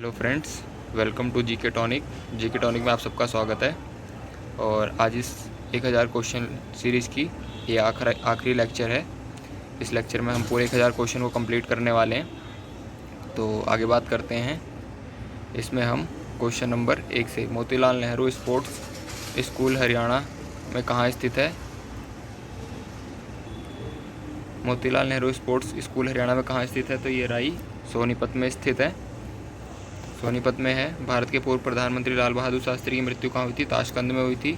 Hello friends, welcome to GK Tonic. GK Tonic में आप सबका स्वागत है। और आज इस 1000 क्वेश्चन सीरीज़ की ये आखिरी लेक्चर है। इस लेक्चर में हम पूरे 1000 क्वेश्चन को कंप्लीट करने वाले हैं। तो आगे बात करते हैं। इसमें हम क्वेश्चन नंबर 1 से, मोतीलाल नेहरू स्पोर्ट्स स्कूल हरियाणा में कहाँ स्थित है? मोतीलाल नेहरू स्पोर्ट्स स्कूल हरियाणा में कहाँ स्थित है? तो ये राई सोनीपत में स्थित है। सोनीपत में है। भारत के पूर्व प्रधानमंत्री लाल बहादुर शास्त्री की मृत्यु कहाँ हुई थी? ताशकंद में हुई थी।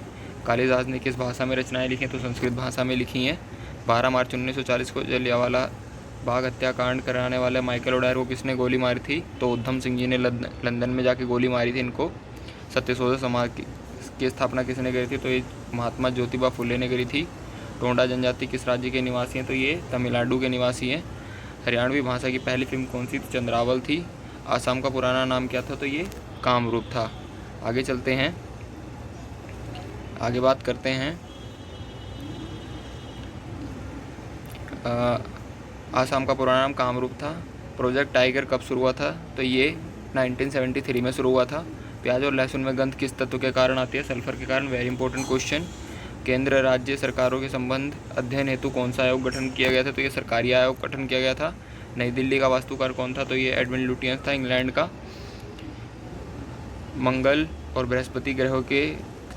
कालिदास ने किस भाषा में रचनाएं लिखी हैं? तो संस्कृत भाषा में लिखी हैं। 12 मार्च 1940 को जलियांवाला बाग हत्याकांड कराने वाले माइकल ओडायर को किसने गोली मारी थी? तो उधम सिंह जी ने लंदन में जाके गोली मारी थी इनको। सत्यशोधक समाज की स्थापना किसने करी थी? तो ये महात्मा ज्योतिबा फुले ने करी थी। टोंडा जनजाति किस राज्य के निवासी हैं? तो ये तमिलनाडु के निवासी हैं। हरियाणवी भाषा की पहली फिल्म कौन सी? तो चंद्रावल थी। आसाम का पुराना नाम क्या था? तो ये कामरूप था। आगे चलते हैं, आगे बात करते हैं। आसाम का पुराना नाम कामरूप था। प्रोजेक्ट टाइगर कब शुरू हुआ था? तो ये 1973 में शुरू हुआ था। प्याज और लहसुन में गंध किस तत्व के कारण आती है? सल्फर के कारण। Very important question. केंद्र राज्य सरकारों के संबंध अध्ययन हेतु कौन सा आयोग गठन किया गया था? तो ये सरकारी आयोग गठन किया गया था। नई दिल्ली का वास्तुकार कौन था? तो ये एडविन लुटियंस था, इंग्लैंड का। मंगल और बृहस्पति ग्रहों के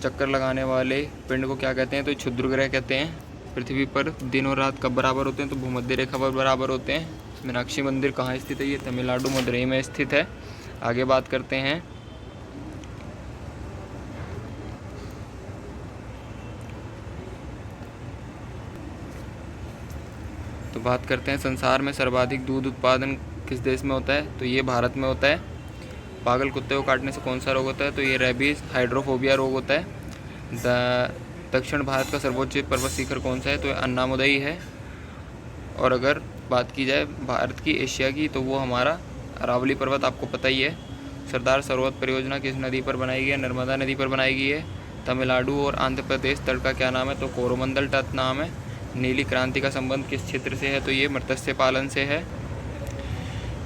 चक्कर लगाने वाले पिंड को क्या कहते हैं? तो क्षुद्र ग्रह कहते हैं। पृथ्वी पर दिन और रात कब बराबर होते हैं? तो भूमध्य रेखा पर बराबर होते हैं। मीनाक्षी मंदिर कहाँ स्थित है? ये तमिलनाडु मदुरई में स्थित है। आगे बात करते हैं। तो बात करते हैं, संसार में सर्वाधिक दूध उत्पादन किस देश में होता है? तो ये भारत में होता है। पागल कुत्ते को काटने से कौन सा रोग होता है? तो ये रेबीज हाइड्रोफोबिया रोग होता है। दक्षिण भारत का सर्वोच्च पर्वत शिखर कौन सा है? तो अन्नामुदई है। और अगर बात की जाए भारत की, एशिया की, तो वो हमारा अरावली पर्वत आपको पता ही है। सरदार सरोवर परियोजना किस नदी पर बनाई गई है? नर्मदा नदी पर बनाई गई है। तमिलनाडु और आंध्र प्रदेश तट का क्या नाम है? तो कोरोमंडल तट नाम है। नीली क्रांति का संबंध किस क्षेत्र से है? तो ये मत्स्य पालन से है।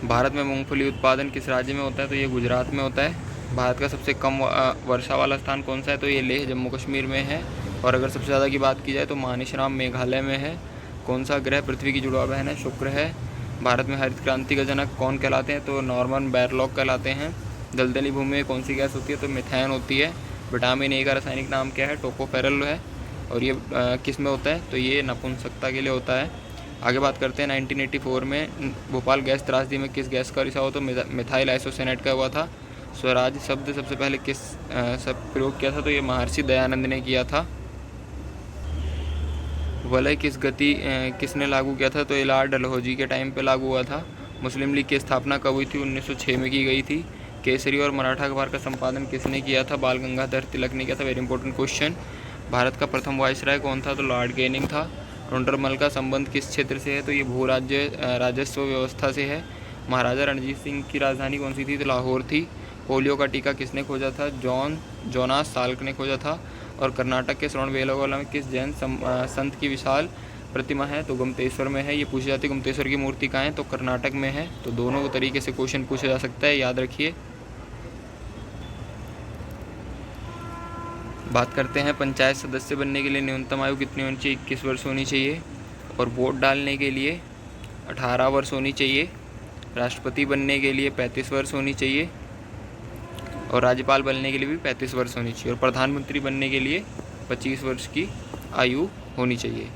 भारत में मूंगफली उत्पादन किस राज्य में होता है? तो ये गुजरात में होता है। भारत का सबसे कम वर्षा वाला स्थान कौन सा है? तो ये लेह जम्मू कश्मीर में है। और अगर सबसे ज़्यादा की बात की जाए तो मानिशराम मेघालय में है। कौन सा ग्रह पृथ्वी की जुड़वा बहन है? शुक्र है। भारत में हरित क्रांति का जनक कौन कहलाते हैं? तो नॉर्मन बोरलॉग कहलाते हैं। दलदली भूमि में कौन सी गैस होती है? तो मीथेन होती है। विटामिन ए का रासायनिक नाम क्या है? टोकोफेरल है। और ये किस में होता है? तो ये नपुंसकता के लिए होता है। आगे बात करते हैं, 1984 में भोपाल गैस त्रासदी में किस गैस का रिसाव तो मिथाइल आइसोसेनेट का हुआ था। स्वराज शब्द सबसे पहले किस सब प्रयोग किया था? तो ये महर्षि दयानंद ने किया था। वलय किस गति किसने लागू किया था? तो ये लॉर्ड डलहौजी के टाइम पे लागू हुआ था। मुस्लिम लीग की स्थापना कब हुई थी? 1906 में की गई थी। केसरी और मराठा अखबार का संपादन किसने किया था? बाल गंगाधर तिलक ने किया था। Very important question. भारत का प्रथम वायसराय कौन था? तो लॉर्ड कैनिंग था। टोंडरमल का संबंध किस क्षेत्र से है? तो ये भू राज्य राजस्व व्यवस्था से है। महाराजा रणजीत सिंह की राजधानी कौन सी थी? तो लाहौर थी। पोलियो का टीका किसने खोजा था? जोनास साल्क ने खोजा था। और कर्नाटक के श्रवणबेलगोला में किस जैन संत की विशाल प्रतिमा है? तो गुमतेश्वर में है। ये पूछी जाती है गुमतेश्वर की मूर्ति कहाँ है? तो कर्नाटक में है। तो दोनों तरीके से क्वेश्चन पूछा जा सकता है, याद रखिए। बात करते हैं, पंचायत सदस्य बनने के लिए न्यूनतम आयु कितनी होनी चाहिए? 21 वर्ष होनी चाहिए। और वोट डालने के लिए 18 वर्ष होनी चाहिए। राष्ट्रपति बनने के लिए 35 वर्ष होनी चाहिए। और राज्यपाल बनने के लिए भी 35 वर्ष होनी चाहिए। और प्रधानमंत्री बनने के लिए 25 वर्ष की आयु होनी चाहिए।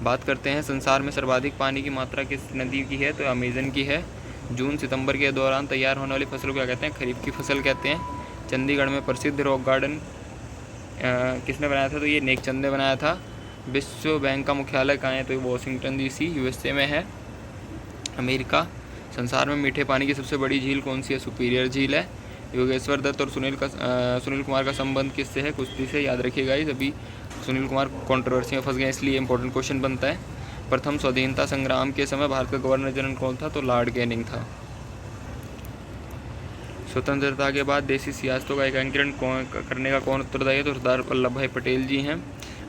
बात करते हैं, संसार में सर्वाधिक पानी की मात्रा किस नदी की है? तो अमेजन की है। जून सितंबर के दौरान तैयार होने वाली फसल को क्या कहते हैं? खरीफ की फसल कहते हैं। चंडीगढ़ में प्रसिद्ध रॉक गार्डन किसने बनाया था? तो ये नेकचंद ने बनाया था। विश्व बैंक का मुख्यालय कहाँ है? तो ये वॉशिंगटन DC USA में है, अमेरिका। संसार में मीठे पानी की सबसे बड़ी झील कौन सी है? सुपीरियर झील है। योगेश्वर दत्त और सुनील कुमार का संबंध किससे है? कुश्ती से। याद रखिएगा, ये सभी सुनील कुमार कंट्रोवर्सी में फंस गए, इसलिए इंपॉर्टेंट क्वेश्चन बनता है। प्रथम स्वाधीनता संग्राम के समय भारत का गवर्नर जनरल कौन था? तो लॉर्ड कैनिंग था। स्वतंत्रता के बाद देशी सियासतों का एकीकरण करने का कौन उत्तरदायी है? तो सरदार वल्लभ भाई पटेल जी हैं।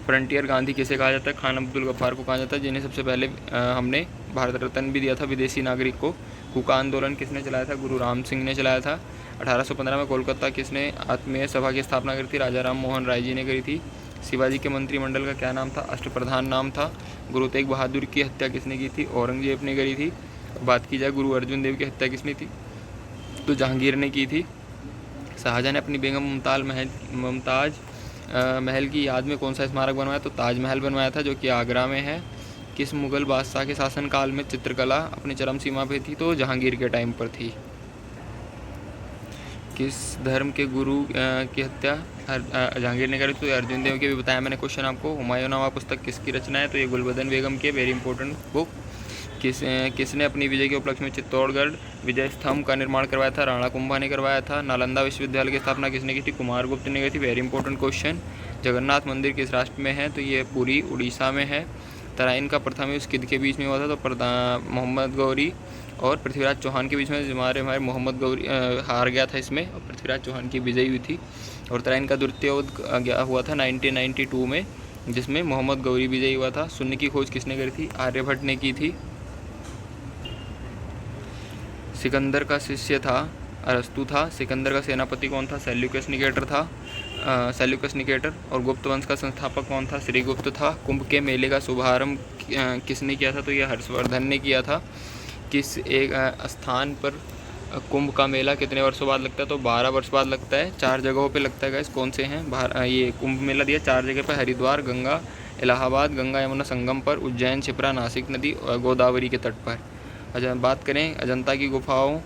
फ्रंटियर गांधी किसे कहा जाता है? खान अब्दुल गफ्फार को कहा जाता है, जिन्हें सबसे पहले हमने भारत रत्न भी दिया था विदेशी नागरिक को। कूका आंदोलन किसने चलाया था? गुरु राम सिंह ने चलाया था। 1815 में कोलकाता किसने आत्मीय सभा की स्थापना करी थी? राजा राम मोहन राय जी ने करी थी। शिवाजी के मंत्रिमंडल का क्या नाम था? अष्टप्रधान नाम था। गुरु तेग बहादुर की हत्या किसने की थी? औरंगजेब ने करी थी। बात की जाए गुरु अर्जुन देव की हत्या किसने थी? तो जहांगीर ने की थी। शाहजहाँ ने अपनी बेगम मुमताज़ महल की याद में कौन सा स्मारक बनवाया? तो ताजमहल बनवाया था, जो कि आगरा में है। किस मुगल बादशाह के शासनकाल में चित्रकला अपनी चरम सीमा पे थी? तो जहांगीर के टाइम पर थी। किस धर्म के गुरु की हत्या जहांगीर ने करी? तो अर्जुन देव के भी बताया मैंने क्वेश्चन आपको। हुमायूंनामा पुस्तक किसकी रचना है? तो ये गुलबदन बेगम की, वेरी इंपॉर्टेंट बुक। किसने अपनी विजय के उपलक्ष्य में चित्तौड़गढ़ विजय स्तंभ का निर्माण करवाया था? राणा कुंभा ने करवाया था। नालंदा विश्वविद्यालय की स्थापना किसने की थी? कुमारगुप्त ने की थी, वेरी इंपॉर्टेंट क्वेश्चन। जगन्नाथ मंदिर किस राष्ट्र में है? तो ये पुरी उड़ीसा में है। तराइन का प्रथम युद्ध किसके बीच में हुआ था? तो मोहम्मद गौरी और पृथ्वीराज चौहान के बीच में। हमारे मोहम्मद गौरी हार गया था इसमें और पृथ्वीराज चौहान की विजयी हुई थी। और तराइन का द्वितीय युद्ध हुआ था 1992 में, जिसमें मोहम्मद गौरी विजयी हुआ था। शून्य की खोज किसने करी थी? आर्यभट्ट ने की थी। सिकंदर का शिष्य था अरस्तु था। सिकंदर का सेनापति कौन था? सेल्यूकस निकेटर था। Seleucus Nicator. और गुप्त वंश का संस्थापक कौन था? श्रीगुप्त था। कुंभ के मेले का शुभारंभ किसने किया था? तो यह हर्षवर्धन ने किया था। किस एक स्थान पर कुंभ का मेला कितने वर्षों बाद लगता है? तो 12 वर्ष बाद लगता है। 4 जगहों पे लगता है गाइस। कौन से हैं? ये कुंभ मेला दिया 4 जगह पर, हरिद्वार, गंगा, इलाहाबाद, गंगा यमुना संगम पर, उज्जैन, क्षिप्रा, नासिक नदी और गोदावरी के तट पर। बात करें अजंता की गुफाओं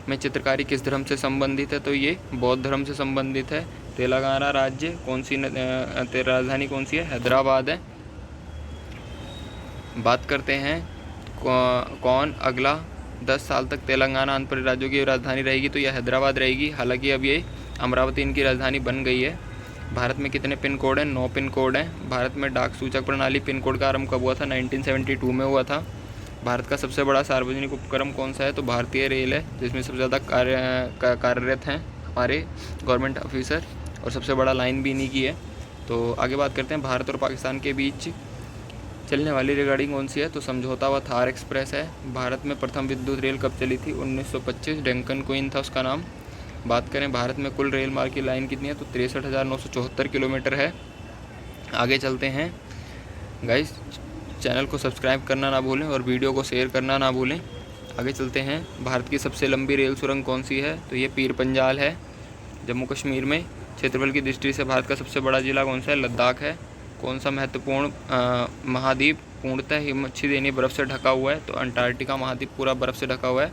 में चित्रकारी किस धर्म से संबंधित है? तो ये बौद्ध धर्म से संबंधित है। तेलंगाना राज्य कौन सी राजधानी कौन सी है? हैदराबाद है। बात करते हैं कौन अगला 10 साल तक तेलंगाना आंध्र प्रदेश राज्यों की राजधानी रहेगी? तो यह हैदराबाद रहेगी। हालांकि अब ये अमरावती इनकी राजधानी बन गई है। भारत में कितने पिन कोड हैं? 9 पिन कोड हैं। भारत में डाक सूचक प्रणाली पिन कोड का आरंभ कब हुआ था? 1972 में हुआ था। भारत का सबसे बड़ा सार्वजनिक उपक्रम कौन सा है? तो भारतीय रेल है, जिसमें सबसे ज़्यादा कार्यरत हैं हमारे गवर्नमेंट ऑफिसर, और सबसे बड़ा लाइन भी इन्हीं की है। तो आगे बात करते हैं भारत और पाकिस्तान के बीच चलने वाली रेलगाड़ी कौन सी है? तो समझौता व थार एक्सप्रेस है। भारत में प्रथम विद्युत रेल कब चली थी? 1925, डेक्कन क्वीन था उसका नाम। बात करें भारत में कुल रेल मार्ग की लाइन कितनी है? तो 63,974 किलोमीटर है। आगे चलते हैं गाइस, चैनल को सब्सक्राइब करना ना भूलें और वीडियो को शेयर करना ना भूलें। आगे चलते हैं, भारत की सबसे लंबी रेल सुरंग कौन सी है? तो ये पीर पंजाल है, जम्मू कश्मीर में। क्षेत्रफल की दृष्टि से भारत का सबसे बड़ा जिला कौन सा है? लद्दाख है। कौन सा महत्वपूर्ण महाद्वीप पूर्णतः हिमच्छिदेनी बर्फ़ से ढका हुआ है? तो अंटार्कटिका महाद्वीप पूरा बर्फ़ से ढका हुआ है।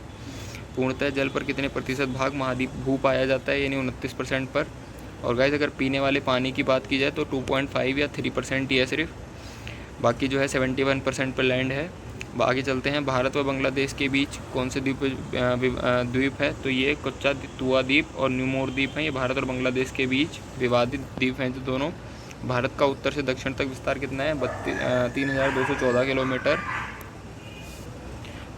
पूर्णतः जल पर कितने प्रतिशत भाग महाद्वीप भू पाया जाता है? यानी 29% पर। और गाइस अगर पीने वाले पानी की बात की जाए तो 2.5 या 3% ही है सिर्फ, बाकी जो है 71% पर लैंड है। आगे चलते हैं, भारत व बांग्लादेश के बीच कौन से द्वीप है? तो ये कोच्चा तुआ द्वीप और न्यूमोर द्वीप हैं। ये भारत और बांग्लादेश के बीच विवादित द्वीप हैं जो दोनों। भारत का उत्तर से दक्षिण तक विस्तार कितना है? 3,214 किलोमीटर।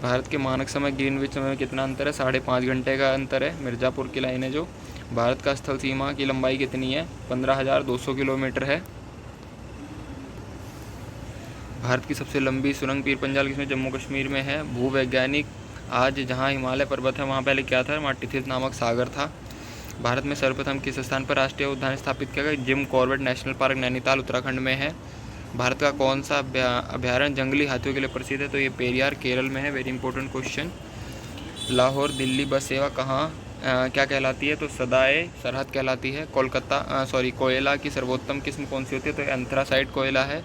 भारत के मानक समय ग्रीनविच समय में कितना अंतर है? 5.5 घंटे का अंतर है। मिर्ज़ापुर की लाइन है जो। भारत का स्थल सीमा की लंबाई कितनी है? 15,200 किलोमीटर है। भारत की सबसे लंबी सुरंग पीर पंजाल किसमें? जम्मू कश्मीर में है। भूवैज्ञानिक आज जहां हिमालय पर्वत है वहां पहले क्या था? वहां टिथित नामक सागर था। भारत में सर्वप्रथम किस स्थान पर राष्ट्रीय उद्यान स्थापित किया गया? Jim Corbett national park Nainital Uttarakhand में है। भारत का कौन सा अभ्यारण्य जंगली हाथियों के लिए प्रसिद्ध है? तो ये पेरियार केरल में है, very important question. Lahore Delhi बस सेवा कहाँ क्या कहलाती है? तो सदाए सरहद कहलाती है। कोयला की सर्वोत्तम किस्म कौन सी होती है? तो एंथ्रासाइट कोयला है।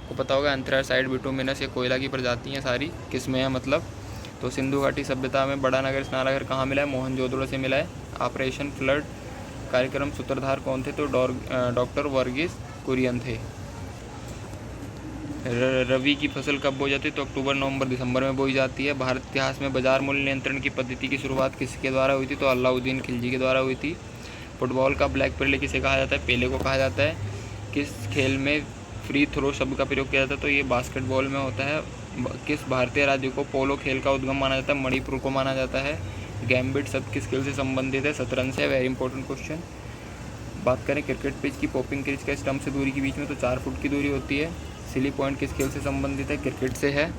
को पता होगा एंथ्रासाइट बिटुमिनस, ये कोयला की प्रजाति हैं सारी, किसमें है मतलब। तो सिंधु घाटी सभ्यता में बड़ा नगर स्नानघर कहाँ मिला है? मोहनजोदड़ो से मिला है। ऑपरेशन फ्लड कार्यक्रम सूत्रधार कौन थे? तो डॉक्टर वर्गीस कुरियन थे। रबी की फसल कब बोई जाती है? तो अक्टूबर, नवंबर, दिसंबर में बोई जाती है। भारत इतिहास में बाजार मूल्य नियंत्रण की पद्धति की शुरुआत किसके द्वारा हुई थी? तो अलाउद्दीन खिलजी के द्वारा हुई थी। फुटबॉल का ब्लैक पेले किसे कहा जाता है? पेले को कहा जाता है। किस खेल में फ्री थ्रो शब्द का प्रयोग किया जाता है? तो ये बास्केटबॉल में होता है। किस भारतीय राज्य को पोलो खेल का उद्गम माना जाता है? मणिपुर को माना जाता है। गैम्बिट शब्द किस खेल से संबंधित है? शतरंज से, वेरी इंपॉर्टेंट क्वेश्चन। बात करें क्रिकेट पिच की पॉपिंग क्रीज का स्टंप से दूरी के बीच में, तो 4 फुट की दूरी होती है। सिली पॉइंट किस खेल से संबंधित है? क्रिकेट से है।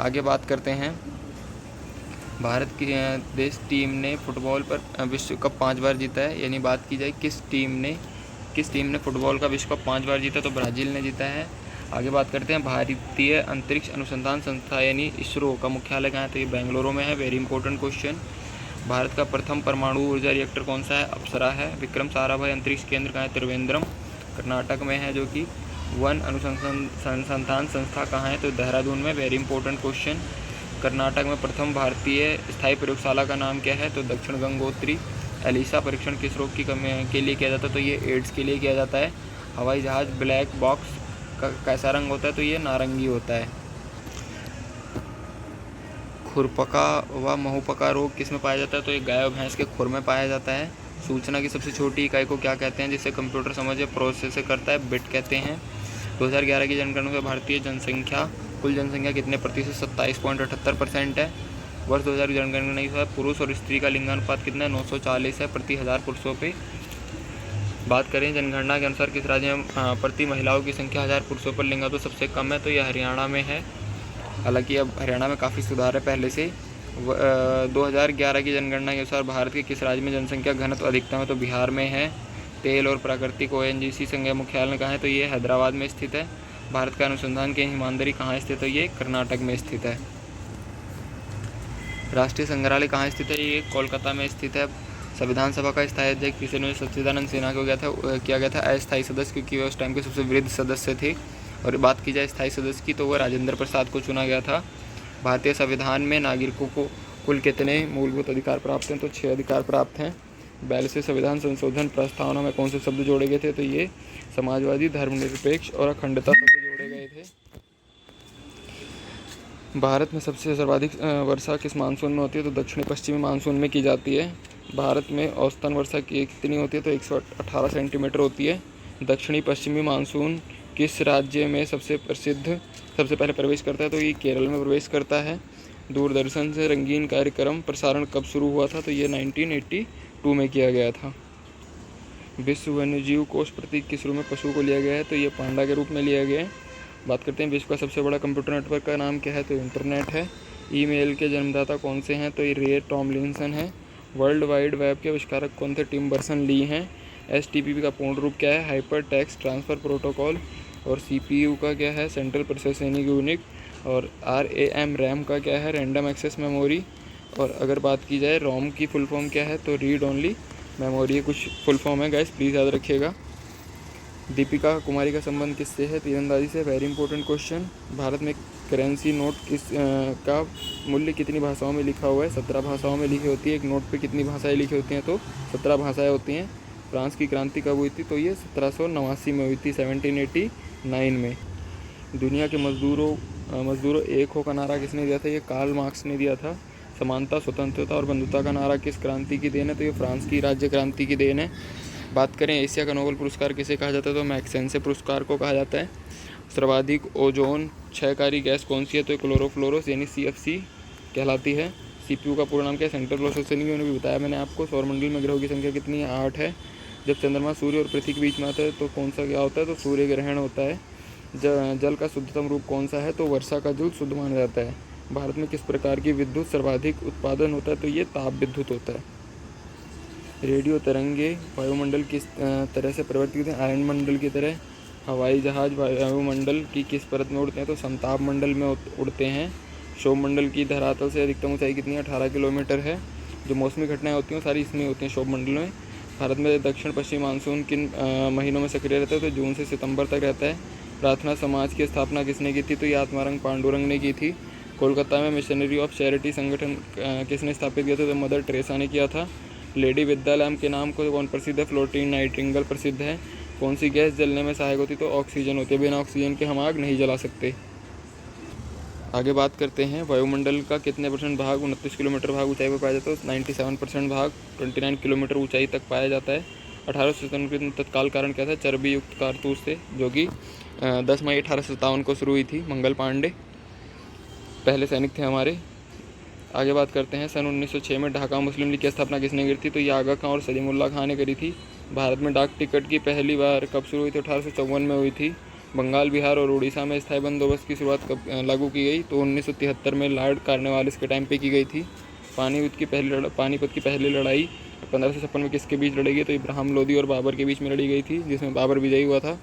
आगे बात करते हैं, भारत की देश टीम ने फुटबॉल पर विश्व कप 5 बार जीता है, यानी बात की जाए किस टीम ने फुटबॉल का विश्व कप 5 बार जीता, तो ब्राज़ील ने जीता है। आगे बात करते हैं भारतीय अंतरिक्ष अनुसंधान संस्था यानी इसरो का मुख्यालय कहाँ है, तो ये बेंगलुरु में है। Very important question. भारत का प्रथम परमाणु ऊर्जा रिएक्टर कौन सा है, अप्सरा है। विक्रम साराभाई अंतरिक्ष केंद्र कहाँ है, त्रिवेंद्रम कर्नाटक में है। जो कि वन अनुसंधान संस्था कहाँ है, तो देहरादून में। Very important question. कर्नाटक में प्रथम भारतीय स्थायी प्रयोगशाला का नाम क्या है, तो दक्षिण गंगोत्री। एलिसा परीक्षण किस रोग के लिए किया जाता है, तो ये एड्स के लिए किया जाता है। हवाई जहाज ब्लैक बॉक्स का कैसा रंग होता है, तो ये नारंगी होता है। खुरपका व मुहपका रोग किस में पाया जाता है, तो ये गाय और भैंस के खुर में पाया जाता है। सूचना की सबसे छोटी इकाई को क्या कहते हैं, जिसे कंप्यूटर समझे प्रोसेस करता है, बिट कहते हैं। 2011 की जनगणना में भारतीय जनसंख्या कुल जनसंख्या कितने प्रतिशत, 27.78% है। वर्ष 2000 की जनगणना के साथ पुरुष और स्त्री का लिंगानुपात कितना है, 940 है प्रति 1000 पुरुषों पे। बात करें जनगणना के अनुसार किस राज्य में प्रति महिलाओं की संख्या 1000 पुरुषों पर लिंगा तो सबसे कम है, तो यह हरियाणा में है। हालांकि अब हरियाणा में काफ़ी सुधार है पहले से। 2011 की जनगणना के अनुसार भारत के किस राज्य में जनसंख्या घनत्व अधिकतम है, तो बिहार में है। तेल और प्राकृतिक ONGC संघ मुख्यालय कहाँ है, तो ये हैदराबाद में स्थित है। भारत का अनुसंधान केंद्र हिमांदरी कहाँ स्थित है, ये कर्नाटक में स्थित है। राष्ट्रीय संग्रहालय कहाँ स्थित है, ये कोलकाता में स्थित है। संविधान सभा का स्थायी अध्यक्ष किसे ने, सच्चिदानंद सिन्हा को किया गया था अस्थायी सदस्य, क्योंकि वे उस टाइम के सबसे वृद्ध सदस्य थे। और बात की जाए स्थायी सदस्य की, तो वह राजेंद्र प्रसाद को चुना गया था। भारतीय संविधान में नागरिकों को कुल कितने मूलभूत अधिकार प्राप्त हैं, तो 6 अधिकार प्राप्त हैं। 42वें संविधान संशोधन प्रस्तावना में कौन से शब्द जोड़े गए थे, तो ये समाजवादी, धर्मनिरपेक्ष और अखंडता शब्द जोड़े गए थे। भारत में सबसे सर्वाधिक वर्षा किस मानसून में होती है, तो दक्षिणी पश्चिमी मानसून में की जाती है। भारत में औसतन वर्षा कितनी होती है, तो 118 सेंटीमीटर होती है। दक्षिणी पश्चिमी मानसून किस राज्य में सबसे पहले प्रवेश करता है, तो ये केरल में प्रवेश करता है। दूरदर्शन से रंगीन कार्यक्रम प्रसारण कब शुरू हुआ था, तो ये 1982 में किया गया था। विश्व वन्यजीव कोष प्रतीक किस रूप में पशु को लिया गया है, तो ये पांडा के रूप में लिया गया है। बात करते हैं विश्व का सबसे बड़ा कंप्यूटर नेटवर्क का नाम क्या है, तो इंटरनेट है। ईमेल के जन्मदाता कौन से हैं, तो ये रे टॉमलिंसन है। वर्ल्ड वाइड वेब के आविष्कारक कौन थे, टिम बर्सन ली हैं। HTTP का पूर्ण रूप क्या है, हाइपर टेक्स्ट ट्रांसफ़र प्रोटोकॉल। और CPU का क्या है, सेंट्रल प्रोसेसिंग यूनिट। और RAM का क्या है, रैंडम एक्सेस मेमोरी। और अगर बात की जाए रोम की फुल फॉर्म क्या है, तो रीड ओनली मेमोरी। ये कुछ फुल फॉर्म है गाइस, प्लीज़ याद रखिएगा। दीपिका कुमारी का संबंध किससे है, तीरंदाजी से। Very important question. भारत में करेंसी नोट का मूल्य कितनी भाषाओं में लिखा हुआ है, 17 भाषाओं में लिखी होती है। एक नोट पे कितनी भाषाएं लिखी होती हैं, तो 17 भाषाएं होती हैं। फ्रांस की क्रांति कब हुई थी, तो ये 1789 में हुई थी, 1789 में। दुनिया के मजदूरों एक हो का नारा किसने दिया था, ये कार्ल मार्क्स ने दिया था। समानता, स्वतंत्रता और बंधुता का नारा किस क्रांति की देन है, तो ये फ्रांस की राज्य क्रांति की देन है। बात करें एशिया का नोबेल पुरस्कार किसे कहा जाता है, तो मैग्सेसे पुरस्कार को कहा जाता है। सर्वाधिक ओजोन क्षयकारी गैस कौन सी है, तो क्लोरोफ्लोरोस यानी CFC कहलाती है। CPU का पूरा नाम क्या है, सेंट्रल प्रोसेसिंग यूनिट। भी बताया मैंने आपको। सौरमंडल में ग्रहों की संख्या कितनी है, 8 है। जब चंद्रमा सूर्य और पृथ्वी के बीच में आता है तो कौन सा क्या होता है, तो सूर्य ग्रहण होता है। जल का शुद्धतम रूप कौन सा है, तो वर्षा का जल शुद्ध माना जाता है। भारत में किस प्रकार की विद्युत सर्वाधिक उत्पादन होता है, तो ये ताप विद्युत होता है। रेडियो तरंगे वायुमंडल किस तरह से परिवर्तित होते हैं, आयन मंडल की तरह। हवाई जहाज वायुमंडल की किस परत में उड़ते हैं, तो संताप मंडल में उड़ते हैं। क्षोभमंडल की धरातल से अधिकतम ऊंचाई कितनी है, 18 किलोमीटर है। जो मौसमी घटनाएं होती हैं सारी इसमें होती हैं क्षोभमंडल में। भारत में दक्षिण पश्चिमी मानसून किन महीनों में सक्रिय रहता है, तो जून से सितंबर तक रहता है। प्रार्थना समाज की स्थापना किसने की थी, तो ये आत्मारंग पांडुरंग ने की थी। कोलकाता में मिशनरी ऑफ चैरिटी संगठन किसने स्थापित किया था, तो मदर टेरेसा ने किया था। लेडी विद्यालय के नाम को कौन प्रसिद्ध है, फ्लोटिंग नाइटिंगेल प्रसिद्ध है। कौन सी गैस जलने में सहायक होती है, तो ऑक्सीजन होती है। बिना ऑक्सीजन के हम आग नहीं जला सकते। आगे बात करते हैं वायुमंडल का कितने % भाग 29 किलोमीटर भाग ऊंचाई पर पाया जाता है, तो 97% भाग 29 किलोमीटर ऊंचाई तक पाया जाता है। 1857 के तत्काल कारण क्या था, चर्बी युक्त कारतूस थे, जो कि 10 मई 1857 को शुरू हुई थी। मंगल पांडे पहले सैनिक थे हमारे। आगे बात करते हैं सन 1906 में ढाका मुस्लिम लीग की स्थापना किसने करी थी, तो ये आगा खां और सलीमुल्लाह खां ने करी थी। भारत में डाक टिकट की पहली बार कब शुरू हुई थी, 1854 में हुई थी। बंगाल, बिहार और उड़ीसा में स्थायी बंदोबस्त की शुरुआत कब लागू की गई, तो 1973 में लॉर्ड कॉर्नवालिस के टाइम पे की गई थी। पानीपत की पहली लड़ाई 1556 में किसके बीच लड़ी गई? तो इब्राहिम लोदी और बाबर के बीच में लड़ी गई थी, जिसमें बाबर विजयी हुआ था।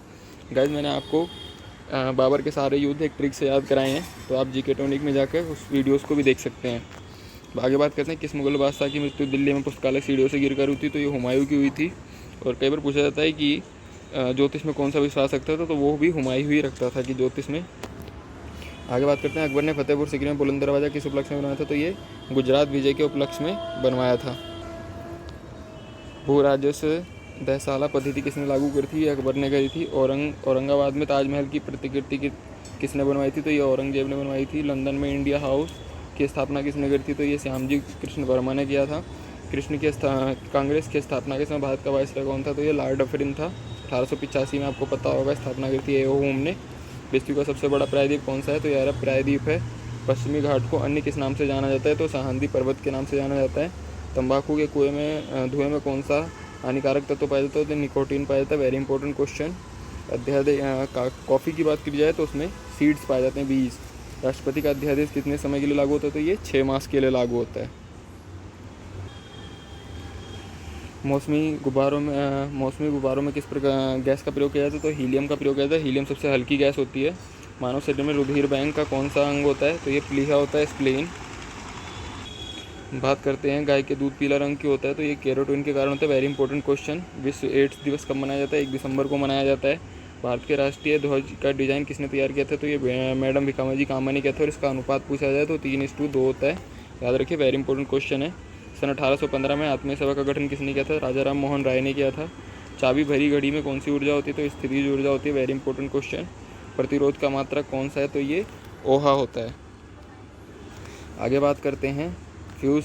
गाइस मैंने आपको बाबर के सारे युद्ध एक ट्रिक से याद कराए हैं, तो आप जीके टॉनिक में जाकर उस वीडियोस को भी देख सकते हैं। आगे बात करते हैं, किस मुगल बादशाह की मृत्यु दिल्ली में पुस्तकालय सीढ़ियों से गिरकर हुई थी? तो ये हुमायूं की हुई थी। और कई बार पूछा जाता है कि ज्योतिष में कौन सा विश्वास रखता था, तो वो भी हुमायूं ही रखता था कि ज्योतिष में। आगे बात करते हैं, अकबर ने फतेहपुर सीकरी में बुलंद दरवाज़ा किस उपलक्ष्य में बनवाया था? तो ये गुजरात विजय के उपलक्ष्य में बनवाया था। भू राजस्व दहसाला पद्धति किसने लागू करी थी? अकबर ने करी थी। औरंगाबाद में ताजमहल की प्रतिकृति किसने बनवाई थी? तो ये औरंगजेब ने बनवाई थी। लंदन में इंडिया हाउस की स्थापना किसने करी थी? तो ये श्यामजी कृष्ण वर्मा ने किया था। कांग्रेस की स्थापना के समय भारत का वायसराय कौन था? तो ये लॉर्ड डफरिन था। 1885 में आपको पता होगा स्थापना करी थी ए.ओ. होम ने। विश्व का सबसे बड़ा प्रायद्वीप कौन सा है? तो ये अरब प्रायद्वीप है। पश्चिमी घाट को अन्य किस नाम से जाना जाता है? तो साहंदी पर्वत के नाम से जाना जाता है। तंबाकू के धुएं में कौन सा हानिकारक तत्व पाया जाता है? तो निकोटीन पाया जाता है। Very important question. कॉफ़ी की बात की जाए तो उसमें सीड्स पाए जाते हैं, बीज। राष्ट्रपति का अध्यादेश कितने समय के लिए लागू होता है? तो ये 6 मास के लिए लागू होता है। मौसमी गुब्बारों में किस प्रकार गैस का प्रयोग किया जाता है? तो हीलियम का प्रयोग किया जाता है। हीलियम सबसे हल्की गैस होती है। मानव शरीर में रुधिर बैंक का कौन सा अंग होता है? तो ये प्लीहा होता है, स्प्लीन। बात करते हैं, गाय के दूध पीला रंग क्यों होता है? तो ये कैरोटीन के कारण होता है। Very important question. विश्व एड्स दिवस कब मनाया जाता है? 1 दिसंबर को मनाया जाता है। भारत के राष्ट्रीय ध्वज का डिज़ाइन किसने तैयार किया था? तो ये मैडम भिखामजी कामा ने किया था। और इसका अनुपात पूछा जाए तो 3:2 होता है। याद रखिए, वेरी इंपॉर्टेंट क्वेश्चन है। सन 1815 में आत्मीय सभा का गठन किसने किया था? राजा राम मोहन राय ने किया था। चाबी भरी घड़ी में कौन सी ऊर्जा होती है? तो स्थितिज ऊर्जा होती है। Very important question. प्रतिरोध का मात्रक कौन सा है? तो ये ओहा होता है। आगे बात करते हैं, फ्यूज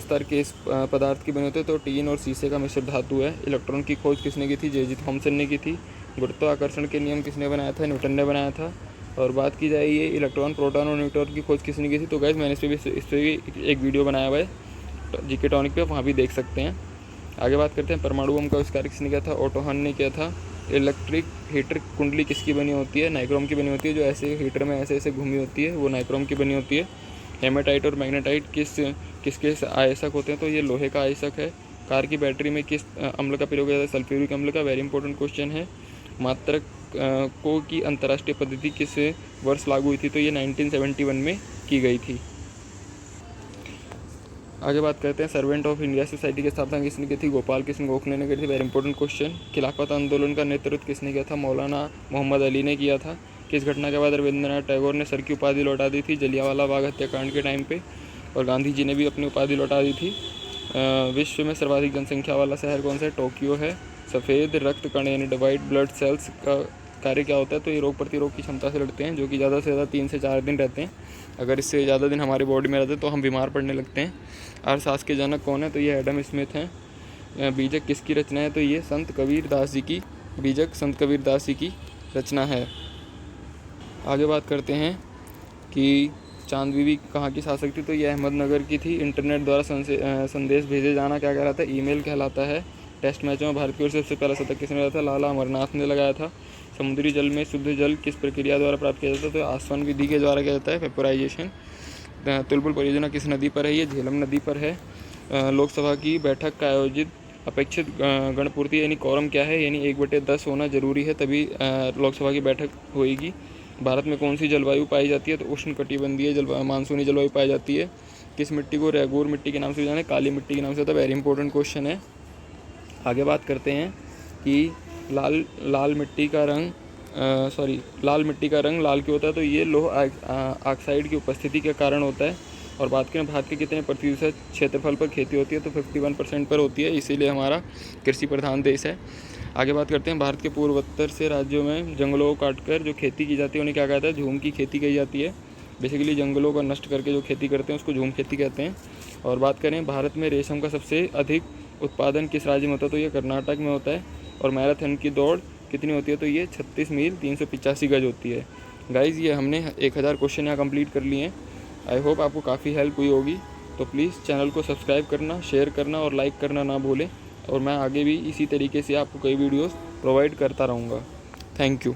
तार किस पदार्थ की बनी होती है? तो टीन और शीशे का मिश्र धातु है। इलेक्ट्रॉन की खोज किसने की थी? जे.जी. थॉमसन ने की थी। गुरुत्वाकर्षण के नियम किसने बनाया था? न्यूटन ने बनाया था। और बात की जाए ये इलेक्ट्रॉन, प्रोटॉन और न्यूट्रॉन की खोज किसने की थी? तो गाइस मैंने इस पर भी एक वीडियो बनाया हुआ है जीके टॉनिक पे, वहाँ भी देख सकते हैं। आगे बात करते हैं, परमाणु बम का आविष्कार किसने किया था? ओटो हन ने किया था। इलेक्ट्रिक हीटर कुंडली किसकी बनी होती है? नाइक्रोम की बनी होती है। जो ऐसे हीटर में ऐसे घूमी होती है वो नाइक्रोम की बनी होती है। हेमेटाइट और मैग्नेटाइट किसके आयसक होते हैं? तो ये लोहे का आयसक है। कार की बैटरी में किस अम्ल का प्रयोग किया जाता है? सल्फ्यूरिक अम्ल का। वेरी इंपॉर्टेंट क्वेश्चन है। मात्रक को की अंतर्राष्ट्रीय पद्धति किस वर्ष लागू हुई थी? तो ये 1971 में की गई थी। आगे बात करते हैं, सर्वेंट ऑफ इंडिया सोसाइटी की स्थापना किसने की थी? गोपाल कृष्ण गोखले ने की थी। Very important question. खिलाफत आंदोलन का नेतृत्व किसने किया था? मौलाना मोहम्मद अली ने किया था। किस घटना के बाद रविंद्रनाथ टैगोर ने सर की उपाधि लौटा दी थी? जलियांवाला बाग हत्याकांड के टाइम पे। और गांधी जी ने भी अपनी उपाधि लौटा दी थी। विश्व में सर्वाधिक जनसंख्या वाला शहर कौन सा है? टोक्यो है। सफ़ेद रक्त कण यानी वाइट ब्लड सेल्स का कार्य क्या होता है? तो ये रोग प्रतिरोध की क्षमता से लड़ते हैं, जो कि ज़्यादा से ज़्यादा 3 से 4 दिन रहते हैं। अगर इससे ज़्यादा दिन हमारी बॉडी में रहते हैं तो हम बीमार पड़ने लगते हैं। अर्थशास्त्र के जनक कौन है? तो ये एडम स्मिथ हैं। बीजक किसकी रचना है? तो ये संत कबीर दास जी की रचना है। आगे बात करते हैं कि चांद बीबी कहाँ की शासक थी? तो ये अहमदनगर की थी। इंटरनेट द्वारा संदेश भेजे जाना क्या कहलाता है? ईमेल कहलाता है। टेस्ट मैचों में भारत की ओर से सबसे पहला शतक किसने लगाया था? लाला अमरनाथ ने लगाया था। समुद्री जल में शुद्ध जल किस प्रक्रिया द्वारा प्राप्त किया जाता है? तो आसवन विधि के द्वारा किया जाता है, वेपोराइजेशन। तुलबुल परियोजना किस नदी पर है? ये झेलम नदी पर है। लोकसभा की बैठक का आयोजित अपेक्षित गणपूर्ति यानी कौरम क्या है? यानी 1/10 होना जरूरी है, तभी लोकसभा की बैठक होएगी। भारत में कौन सी जलवायु पाई जाती है? तो उष्णकटिबंधीय मानसूनी जलवायु पाई जाती है। किस मिट्टी को रेगूर मिट्टी के नाम से जाना है? काली मिट्टी के नाम से होता है। वेरी इंपॉर्टेंट क्वेश्चन है। आगे बात करते हैं कि लाल मिट्टी का रंग लाल क्यों होता है? तो ये लोह ऑक्साइड की उपस्थिति के कारण होता है। और बात करें भारत के कितने प्रतिशत क्षेत्रफल पर खेती होती है? तो 51% पर होती है, इसीलिए हमारा कृषि प्रधान देश है। आगे बात करते हैं, भारत के पूर्वोत्तर से राज्यों में जंगलों को काटकर जो खेती की जाती है उन्हें क्या कहता है? झूम की खेती कही जाती है। बेसिकली जंगलों को नष्ट करके जो खेती करते हैं उसको झूम खेती कहते हैं। और बात करें भारत में रेशम का सबसे अधिक उत्पादन किस राज्य में होता है? तो ये कर्नाटक में होता है। और मैराथन की दौड़ कितनी होती है? तो ये 36 मील 385 गज होती है। गाइज़ ये हमने 1000 क्वेश्चन यहाँ कंप्लीट कर लिए हैं। आई होप आपको काफ़ी हेल्प हुई होगी। तो प्लीज़ चैनल को सब्सक्राइब करना, शेयर करना और लाइक करना ना भूलें। और मैं आगे भी इसी तरीके से आपको कई वीडियोस प्रोवाइड करता रहूँगा। Thank you.